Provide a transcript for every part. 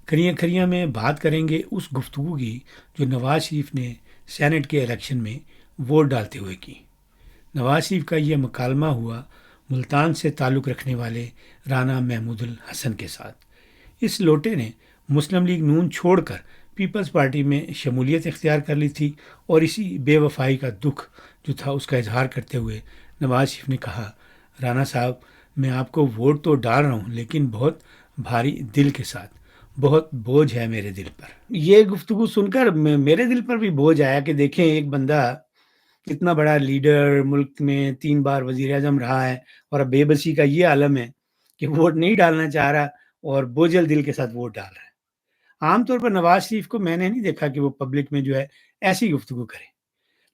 کھریاں کھریاں میں بات کریں گے اس گفتگو کی جو نواز شریف نے سینٹ کے الیکشن میں ووٹ ڈالتے ہوئے کی۔ نواز شریف کا یہ مکالمہ ہوا ملتان سے تعلق رکھنے والے رانا محمود الحسن کے ساتھ۔ اس لوٹے نے مسلم لیگ نون چھوڑ کر پیپلز پارٹی میں شمولیت اختیار کر لی تھی، اور اسی بے وفائی کا دکھ جو تھا اس کا اظہار کرتے ہوئے نواز شریف نے کہا، رانا صاحب میں آپ کو ووٹ تو ڈال رہا ہوں لیکن بہت بھاری دل کے ساتھ، بہت بوجھ ہے میرے دل پر۔ یہ گفتگو سن کر میرے دل پر بھی بوجھ آیا کہ دیکھیں ایک بندہ اتنا بڑا لیڈر، ملک میں 3 بار وزیر اعظم رہا ہے، اور اب بے بسی کا یہ عالم ہے کہ ووٹ نہیں ڈالنا چاہ رہا اور بوجھل دل کے ساتھ ووٹ ڈال رہا ہے۔ عام طور پر نواز شریف کو میں نے نہیں دیکھا کہ وہ پبلک میں جو ہے ایسی گفتگو کرے،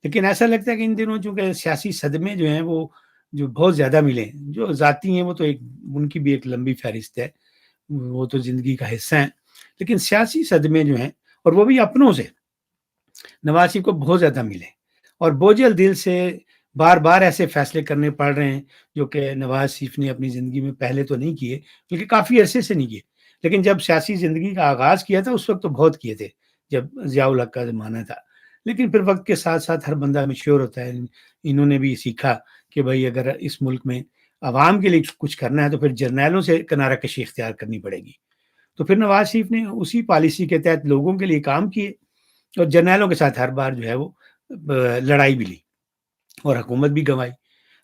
لیکن ایسا لگتا ہے کہ ان دنوں چونکہ سیاسی صدمے جو ہیں وہ جو بہت زیادہ ملے، جو ذاتی ہیں وہ تو ان کی بھی ایک لمبی فہرست ہے، وہ تو زندگی کا حصہ ہیں، لیکن سیاسی صدمے جو ہیں اور وہ بھی اپنوں سے نواز شریف کو بہت زیادہ ملے، اور بوجھل دل سے بار بار ایسے فیصلے کرنے پڑ رہے ہیں جو کہ نواز شریف نے اپنی زندگی میں پہلے تو نہیں کیے، بلکہ کافی عرصے سے نہیں کیے، لیکن جب سیاسی زندگی کا آغاز کیا تھا اس وقت تو بہت کیے تھے جب ضیاء الحق کا زمانہ تھا، لیکن پھر وقت کے ساتھ ساتھ ہر بندہ میچور ہوتا ہے۔ انہوں نے بھی سیکھا کہ بھائی اگر اس ملک میں عوام کے لیے کچھ کرنا ہے تو پھر جرنیلوں سے کنارہ کشی اختیار کرنی پڑے گی، تو پھر نواز شریف نے اسی پالیسی کے تحت لوگوں کے لیے کام کیے، اور جرنیلوں کے ساتھ ہر بار جو ہے وہ لڑائی بھی لی اور حکومت بھی گنوائی،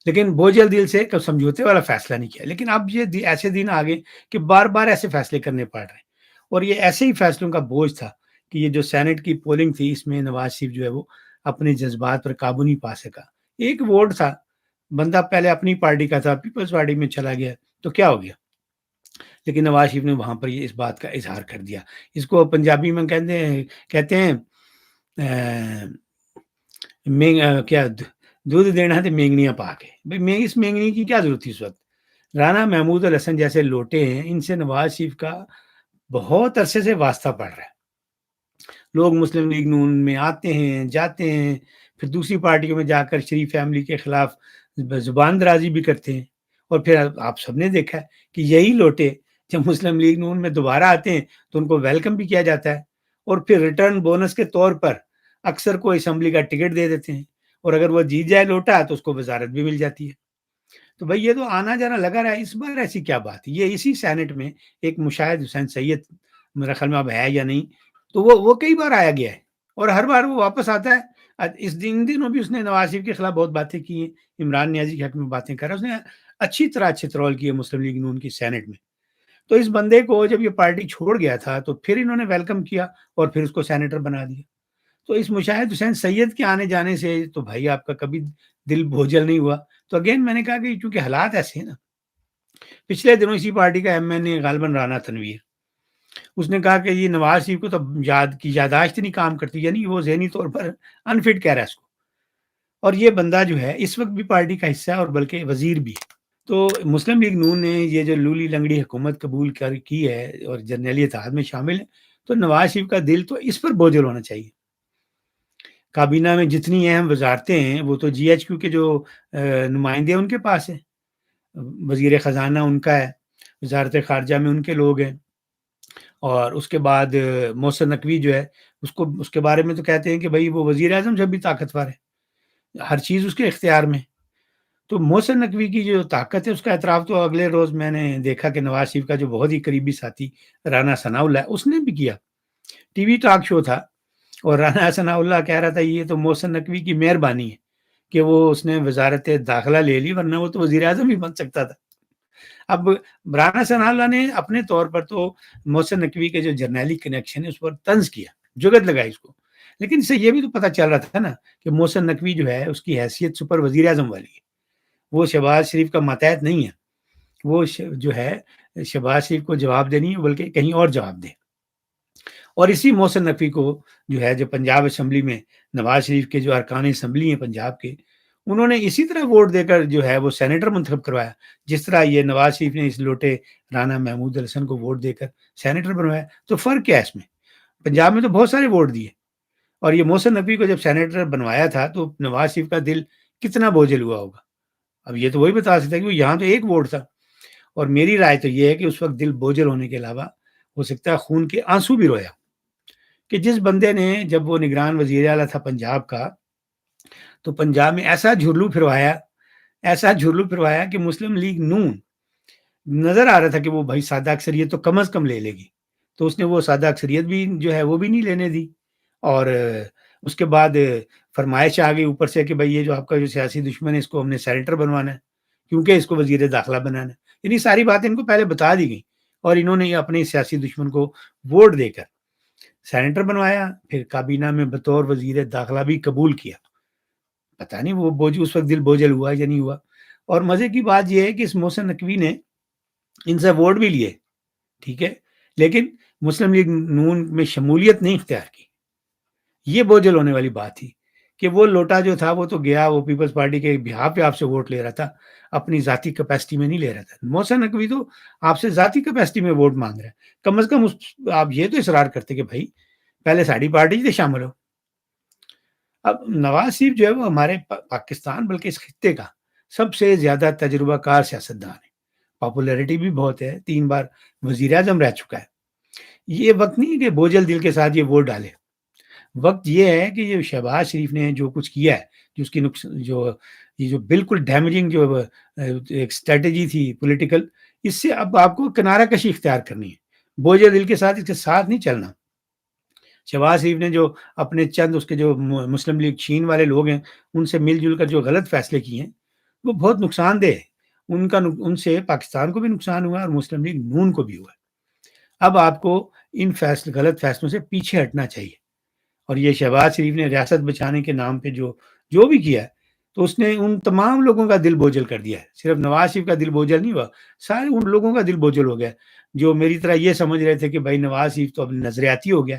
لیکن بوجھل دل سے سمجھوتے والا فیصلہ نہیں کیا۔ لیکن اب یہ ایسے دن آ گئے کہ بار بار ایسے فیصلے کرنے پڑ رہے ہیں، اور یہ ایسے ہی فیصلوں کا بوجھ تھا کہ یہ جو سینٹ کی پولنگ تھی اس میں نواز شریف جو ہے وہ اپنے جذبات پر قابو نہیں پا سکا۔ ایک ووٹ تھا، بندہ پہلے اپنی پارٹی کا تھا، پیپلز پارٹی میں چلا گیا تو کیا ہو گیا، لیکن نواز شریف نے وہاں پر یہ اس بات کا اظہار کر دیا۔ اس کو پنجابی میں کہتے ہیں کیا دودھ دینا تھے مینگنیاں پا کے۔ بھائی اس مینگنی کی کیا ضرورت تھی اس وقت؟ رانا محمود الحسن جیسے لوٹے ہیں، ان سے نواز شریف کا بہت عرصے سے واسطہ پڑ رہا ہے۔ لوگ مسلم لیگ نون میں آتے ہیں جاتے ہیں، پھر دوسری پارٹیوں میں جا کر شریف فیملی کے خلاف زبان درازی بھی کرتے ہیں، اور پھر آپ سب نے دیکھا ہے کہ یہی لوٹے جب مسلم لیگ نون میں دوبارہ آتے ہیں تو ان کو ویلکم بھی کیا جاتا ہے، اور پھر ریٹرن بونس کے طور پر اکثر کو اسمبلی کا ٹکٹ دے دیتے ہیں، اور اگر وہ جیت جائے لوٹا تو اس کو وزارت بھی مل جاتی ہے۔ تو بھائی یہ تو آنا جانا لگا رہا ہے، اس بار ایسی کیا بات ہے؟ یہ اسی سینٹ میں ایک مشاہد حسین سید، میرا خیال میں اب ہے یا نہیں، تو وہ کئی بار آیا گیا ہے اور ہر بار وہ واپس آتا ہے۔ اس دنوں بھی اس نے نواز شریف کے خلاف بہت باتیں کی ہیں، عمران نیازی کے حق میں باتیں کر رہا ہے، اس نے اچھی طرح چترول کی ہے مسلم لیگ نون کی سینٹ میں۔ تو اس بندے کو جب یہ پارٹی چھوڑ گیا تھا تو پھر انہوں نے ویلکم کیا اور پھر اس کو سینیٹر بنا دیا۔ تو اس مشاہد حسین سید کے آنے جانے سے تو بھائی آپ کا کبھی دل بوجھل نہیں ہوا؟ تو اگین میں نے کہا کہ چونکہ حالات ایسے ہیں نا، پچھلے دنوں اسی پارٹی کا ایم این اے غالباً رانا تنویر، اس نے کہا کہ یہ نواز شریف کو تو یاداشت نہیں کام کرتی، یعنی وہ ذہنی طور پر انفٹ کہہ رہا ہے اس کو، اور یہ بندہ جو ہے اس وقت بھی پارٹی کا حصہ ہے اور بلکہ وزیر بھی ہے۔ تو مسلم لیگ نون نے یہ جو لولی لنگڑی حکومت قبول کی ہے اور جرنیلی اتحاد میں شامل ہے، تو نواز شریف کا دل تو اس پر بوجھل ہونا چاہیے۔ کابینہ میں جتنی اہم وزارتیں ہیں وہ تو جی ایچ کیو کے جو نمائندے ان کے پاس ہیں، وزیر خزانہ ان کا ہے، وزارت خارجہ میں ان کے لوگ ہیں، اور اس کے بعد محسن نقوی جو ہے اس کے بارے میں تو کہتے ہیں کہ بھائی وہ وزیر اعظم سے بھی طاقتور ہے، ہر چیز اس کے اختیار میں۔ تو محسن نقوی کی جو طاقت ہے اس کا اعتراف تو اگلے روز میں نے دیکھا کہ نواز شریف کا جو بہت ہی قریبی ساتھی رانا ثناء اللہ ہے اس نے بھی کیا، ٹی وی ٹاک شو تھا، اور رانا ثناء اللہ کہہ رہا تھا یہ تو محسن نقوی کی مہربانی ہے کہ اس نے وزارت داخلہ لے لی، ورنہ وہ تو وزیر اعظم ہی بن سکتا تھا۔ اب رانا ثناء اللہ نے اپنے طور پر تو محسن نقوی کے جو جرنیلی کنیکشن ہے اس پر طنز کیا، جگت لگائی اس کو، لیکن اس سے یہ بھی تو پتہ چل رہا تھا نا کہ محسن نقوی جو ہے اس کی حیثیت سپر وزیر اعظم والی ہے، وہ شہباز شریف کا ماتحت نہیں ہے، وہ جو ہے شہباز شریف کو جواب دینی ہے بلکہ کہیں اور جواب دے۔ اور اسی محسن نقوی کو جو ہے جو پنجاب اسمبلی میں نواز شریف کے جو ارکان اسمبلی ہیں پنجاب کے، انہوں نے اسی طرح ووٹ دے کر جو ہے وہ سینیٹر منتخب کروایا، جس طرح یہ نواز شریف نے اس لوٹے رانا محمود الحسن کو ووٹ دے کر سینیٹر بنوایا۔ تو فرق کیا ہے اس میں؟ پنجاب میں تو بہت سارے ووٹ دیے، اور یہ محسن نقوی کو جب سینیٹر بنوایا تھا تو نواز شریف کا دل کتنا بوجھل ہوا ہوگا؟ اب یہ تو وہی بتا سکتا ہے کہ یہاں تو ایک ووٹ تھا، اور میری رائے تو یہ ہے کہ اس وقت دل بوجھل ہونے کے علاوہ ہو سکتا ہے خون کے آنسو بھی رویا کہ جس بندے نے جب وہ نگران وزیر اعلیٰ تھا پنجاب کا تو پنجاب میں ایسا جھرلو پھروایا کہ مسلم لیگ نون نظر آ رہا تھا کہ وہ بھائی سادہ اکثریت تو کم از کم لے لے گی، تو اس نے وہ سادہ اکثریت بھی جو ہے وہ بھی نہیں لینے دی، اور اس کے بعد فرمائش آ گئی اوپر سے کہ بھائی یہ جو آپ کا جو سیاسی دشمن ہے اس کو ہم نے سینیٹر بنوانا ہے کیونکہ اس کو وزیر داخلہ بنانا ہے، یعنی ساری باتیں ان کو پہلے بتا دی گئی اور انہوں نے اپنے سیاسی دشمن کو ووٹ دے کر سینیٹر بنوایا، پھر کابینہ میں بطور وزیر داخلہ بھی قبول کیا۔ پتہ نہیں وہ اس وقت دل بوجھل ہوا یا نہیں ہوا۔ اور مزے کی بات یہ ہے کہ اس محسن نقوی نے ان سے ووٹ بھی لیے، ٹھیک ہے، لیکن مسلم لیگ نون میں شمولیت نہیں اختیار کی۔ یہ بوجھل ہونے والی بات تھی کہ وہ لوٹا جو تھا وہ تو گیا، وہ پیپلز پارٹی کے بہاف پہ آپ سے ووٹ لے رہا تھا، اپنی ذاتی کیپیسٹی میں نہیں لے رہا تھا۔ محسن نقوی تو آپ سے ذاتی کیپیسٹی میں ووٹ مانگ رہا ہے، کم از کم آپ یہ تو اصرار کرتے کہ بھائی پہلے ساڑی پارٹی سے شامل ہو۔ اب نواز شریف جو ہے وہ ہمارے پاکستان بلکہ اس خطے کا سب سے زیادہ تجربہ کار سیاستدان ہے، پاپولیرٹی بھی بہت ہے، 3 بار وزیر اعظم رہ چکا ہے۔ یہ وقت نہیں کہ بوجھل دل کے ساتھ یہ ووٹ ڈالے، وقت یہ ہے کہ یہ شہباز شریف نے جو کچھ کیا ہے، جو اس کی یہ جو بالکل ڈیمیجنگ جو ایک اسٹریٹجی تھی پولیٹیکل، اس سے اب آپ کو کنارہ کشی اختیار کرنی ہے، بوجھل دل کے ساتھ اس کے ساتھ نہیں چلنا۔ شہباز شریف نے جو اپنے چند اس کے جو مسلم لیگ چین والے لوگ ہیں ان سے مل جل کر جو غلط فیصلے کیے ہیں وہ بہت نقصان دہ ہے، ان سے پاکستان کو بھی نقصان ہوا اور مسلم لیگ نون کو بھی ہوا۔ اب آپ کو ان غلط فیصلوں سے پیچھے ہٹنا چاہیے، اور یہ شہباز شریف نے ریاست بچانے کے نام پہ جو بھی کیا ہے تو اس نے ان تمام لوگوں کا دل بوجھل کر دیا ہے۔ صرف نواز شریف کا دل بوجھل نہیں ہوا، سارے ان لوگوں کا دل بوجھل ہو گیا جو میری طرح یہ سمجھ رہے تھے کہ بھائی نواز شریف تو اب نظریاتی ہو گیا،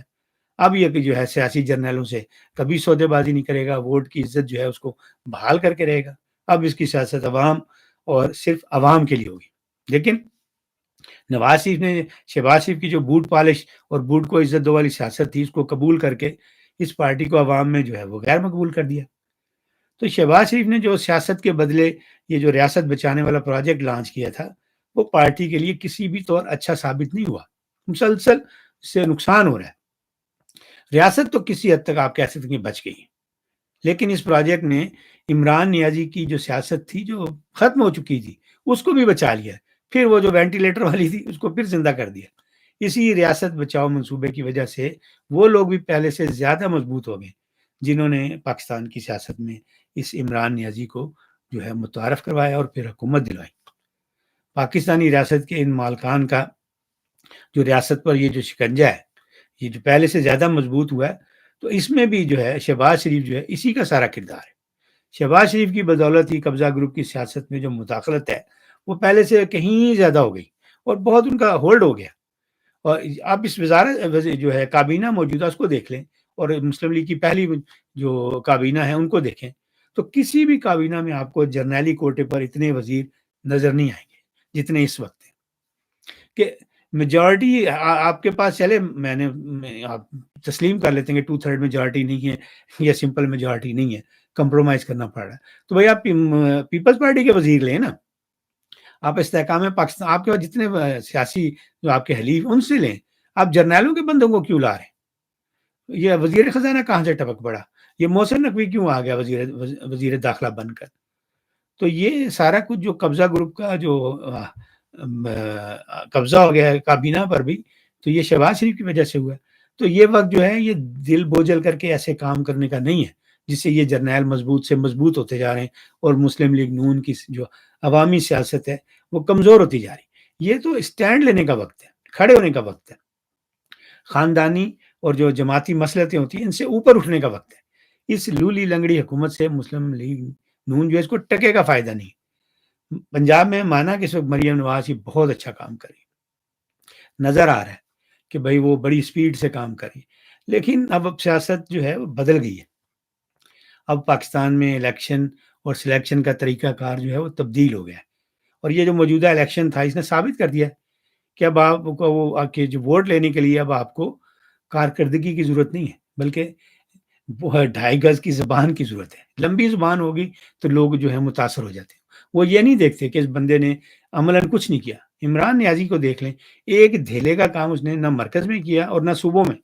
اب یہ کہ جو ہے سیاسی جرنیلوں سے کبھی سودے بازی نہیں کرے گا، ووٹ کی عزت جو ہے اس کو بحال کر کے رہے گا، اب اس کی سیاست عوام اور صرف عوام کے لیے ہوگی۔ لیکن نواز شریف نے شہباز شریف کی جو بوٹ پالش اور بوٹ کو عزت دو والی سیاست تھی اس کو قبول کر کے اس پارٹی کو عوام میں جو ہے وہ غیر مقبول کر دیا۔ تو شہباز شریف نے جو سیاست کے بدلے یہ جو ریاست بچانے والا پروجیکٹ لانچ کیا تھا وہ پارٹی کے لیے کسی بھی طور اچھا ثابت نہیں ہوا، مسلسل اس سے نقصان ہو رہا ہے۔ ریاست تو کسی حد تک آپ کہہ سکتے ہیں بچ گئی، لیکن اس پروجیکٹ نے عمران نیازی کی جو سیاست تھی جو ختم ہو چکی تھی اس کو بھی بچا لیا، پھر وہ جو وینٹیلیٹر والی تھی اس کو پھر زندہ کر دیا۔ اسی ریاست بچاؤ منصوبے کی وجہ سے وہ لوگ بھی پہلے سے زیادہ مضبوط ہو گئے جنہوں نے پاکستان کی سیاست میں اس عمران نیازی کو جو ہے متعارف کروایا اور پھر حکومت دلوائی۔ پاکستانی ریاست کے ان مالکان کا جو ریاست پر یہ جو شکنجہ ہے یہ جو پہلے سے زیادہ مضبوط ہوا ہے، تو اس میں بھی جو ہے شہباز شریف جو ہے اسی کا سارا کردار ہے۔ شہباز شریف کی بدولت ہی قبضہ گروپ کی سیاست میں جو مداخلت ہے وہ پہلے سے کہیں زیادہ ہو گئی اور بہت ان کا ہولڈ ہو گیا۔ اور آپ اس وزارت جو ہے کابینہ موجودہ اس کو دیکھ لیں اور مسلم لیگ کی پہلی جو کابینہ ہے ان کو دیکھیں تو کسی بھی کابینہ میں آپ کو جرنیلی کوٹے پر اتنے وزیر نظر نہیں آئیں گے جتنے اس وقت ہیں، کہ میجورٹی آپ کے پاس چلے آپ تسلیم کر لیتے ہیں کہ 2/3 میجورٹی نہیں ہے یا سمپل میجورٹی نہیں ہے، کمپرومائز کرنا پڑ رہا ہے، تو بھائی آپ پیپلز پارٹی کے وزیر لیں نا، آپ استحکام پاکستان آپ کے پاس جتنے سیاسی جو آپ کے حلیف ان سے لیں، آپ جرنیلوں کے بندوں کو کیوں لا رہے ہیں؟ یہ وزیر خزانہ کہاں سے ٹپک پڑا؟ یہ محسن نقوی کیوں آ گیا وزیر داخلہ بن کر؟ تو یہ سارا کچھ جو قبضہ گروپ کا جو قبضہ ہو گیا ہے کابینہ پر بھی تو یہ شہباز شریف کی وجہ سے ہوا ہے۔ تو یہ وقت جو ہے یہ دل بوجھل کر کے ایسے کام کرنے کا نہیں ہے جس سے یہ جرنیل مضبوط سے مضبوط ہوتے جا رہے ہیں اور مسلم لیگ نون کی جو عوامی سیاست ہے وہ کمزور ہوتی جا رہی ہے۔ یہ تو اسٹینڈ لینے کا وقت ہے، کھڑے ہونے کا وقت ہے، خاندانی اور جو جماعتی مسلطیں ہوتی ہیں ان سے اوپر اٹھنے کا وقت ہے۔ اس لولی لنگڑی حکومت سے مسلم لیگ نون جو ہے اس کو ٹکے کا فائدہ نہیں۔ پنجاب میں مانا کہ اس وقت مریم نواز ہی بہت اچھا کام کری، نظر آ رہا ہے کہ بھائی وہ بڑی سپیڈ سے کام کری، لیکن اب سیاست جو ہے وہ بدل گئی ہے۔ اب پاکستان میں الیکشن اور سلیکشن کا طریقہ کار جو ہے وہ تبدیل ہو گیا ہے، اور یہ جو موجودہ الیکشن تھا اس نے ثابت کر دیا کہ اب آپ کو وہ کے جو ووٹ لینے کے لیے اب آپ کو کارکردگی کی ضرورت نہیں ہے بلکہ 2.5 گز کی زبان کی ضرورت ہے۔ لمبی زبان ہوگی تو لوگ جو ہے متاثر ہو جاتے ہیں، وہ یہ نہیں دیکھتے کہ اس بندے نے عملاً کچھ نہیں کیا، عمران نیازی کو دیکھ لیں، ایک دھیلے کا کام اس نے نہ مرکز میں کیا اور نہ صوبوں میں،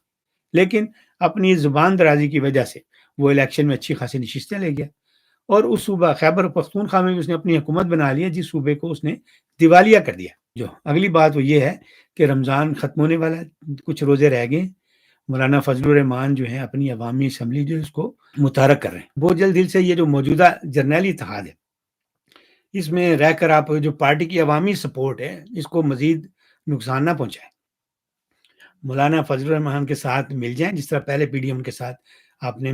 لیکن اپنی زبان درازی کی وجہ سے وہ الیکشن میں اچھی خاصی نشستیں لے گیا، اور اس صوبہ خیبر پختونخوا میں بھی اس نے اپنی حکومت بنا لی ہے، جس صوبے کو اس نے دیوالیہ کر دیا۔ جو اگلی بات وہ یہ ہے کہ رمضان ختم ہونے والا ہے، کچھ روزے رہ گئے، مولانا فضل الرحمان جو ہیں اپنی عوامی اسمبلی جو ہے اس کو متحرک کر رہے ہیں بہت جلد دل سے۔ یہ جو موجودہ جرنیلی اتحاد ہے، اس میں رہ کر آپ جو پارٹی کی عوامی سپورٹ ہے اس کو مزید نقصان نہ پہنچائیں، مولانا فضل الرحمان کے ساتھ مل جائیں، جس طرح پہلے پی ڈی ایم کے ساتھ آپ نے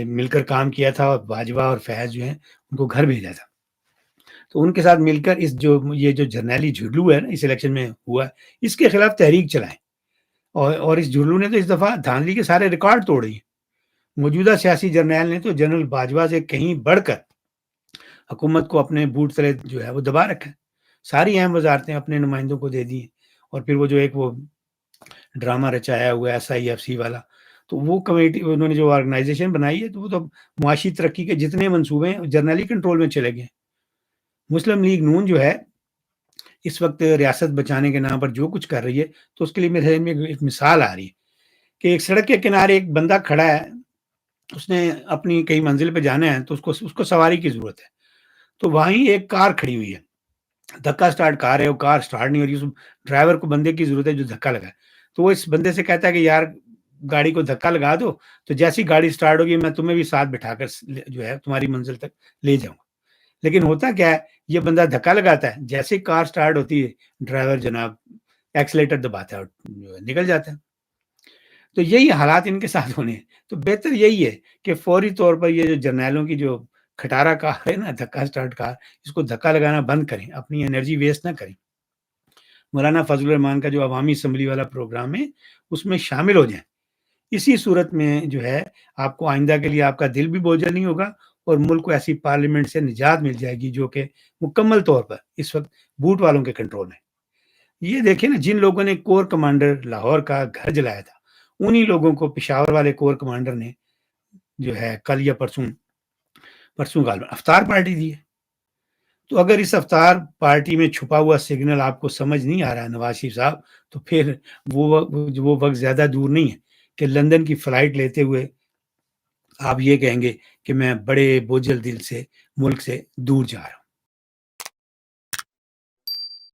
مل کر کام کیا تھا، اور باجوہ اور فیض جو ہیں ان کو گھر بھیجا تھا، تو ان کے ساتھ مل کر یہ جو جرنیلی جھگڑو ہے نا اس الیکشن میں ہوا، اس کے خلاف تحریک چلائیں، اور اس جھگڑو نے تو اس دفعہ دھاندلی کے سارے ریکارڈ توڑ دیے۔ موجودہ سیاسی جرنیل نے تو جنرل باجوہ سے کہیں بڑھ کر حکومت کو اپنے بوٹ تلے جو ہے وہ دبا رکھا ہے، ساری اہم وزارتیں اپنے نمائندوں کو دے دی ہیں، اور پھر وہ جو ایک وہ ڈرامہ رچایا ہوا ہے SIFC والا، تو وہ کمیٹی انہوں نے جو آرگنائزیشن بنائی ہے، تو وہ تو معاشی ترقی کے جتنے منصوبے ہیں جرنیلی کنٹرول میں چلے گئے۔ مسلم لیگ نون جو ہے اس وقت ریاست بچانے کے نام پر جو کچھ کر رہی ہے، تو اس کے لیے میرے ذہن میں ایک مثال آ رہی ہے کہ ایک سڑک کے کنارے ایک بندہ کھڑا ہے، اس نے اپنی کئی منزل پہ جانا ہے، تو اس کو سواری کی ضرورت ہے، تو وہیں ایک کار کھڑی ہوئی ہے، دھکا سٹارٹ کار ہے، وہ کار سٹارٹ نہیں ہو رہی، اس ڈرائیور کو بندے کی ضرورت ہے جو دھکا لگا ہے، تو وہ اس بندے سے کہتا ہے کہ یار گاڑی کو دھکا لگا دو، تو جیسی گاڑی سٹارٹ ہوگی میں تمہیں بھی ساتھ بٹھا کر جو ہے تمہاری منزل تک لے جاؤں گا۔ لیکن ہوتا کیا ہے، یہ بندہ دھکا لگاتا ہے، جیسے کار سٹارٹ ہوتی ہے ڈرائیور جناب ایکسیلیٹر دباتا ہے اور نکل جاتا ہے۔ تو یہی حالات ان کے ساتھ ہونے ہیں، تو بہتر یہی ہے کہ فوری طور پر یہ جو جرنیلوں کی جو کھٹارا کار ہے نا، دھکا سٹارٹ کار، اس کو دھکا لگانا بند کریں، اپنی انرجی ویسٹ نہ کریں۔ مولانا فضل الرحمان کا جو عوامی اسمبلی والا پروگرام ہے اس میں شامل ہو جائیں، اسی صورت میں جو ہے آپ کو آئندہ کے لیے آپ کا دل بھی بوجھل نہیں ہوگا، اور ملک کو ایسی پارلیمنٹ سے نجات مل جائے گی جو کہ مکمل طور پر اس وقت بوٹ والوں کے کنٹرول میں۔ یہ دیکھیں نا، جن لوگوں نے کور کمانڈر لاہور کا گھر جلایا تھا، انہی لوگوں کو پشاور والے کور کمانڈر نے جو ہے کل یا پرسوں غالباً افطار پارٹی دی ہے۔ تو اگر اس افطار پارٹی میں چھپا ہوا سگنل آپ کو سمجھ نہیں آ رہا ہے نواز شریف صاحب، تو پھر وہ وقت زیادہ دور نہیں ہے کہ لندن کی فلائٹ لیتے ہوئے آپ یہ کہیں گے کہ میں بڑے بوجھل دل سے ملک سے دور جا رہا ہوں۔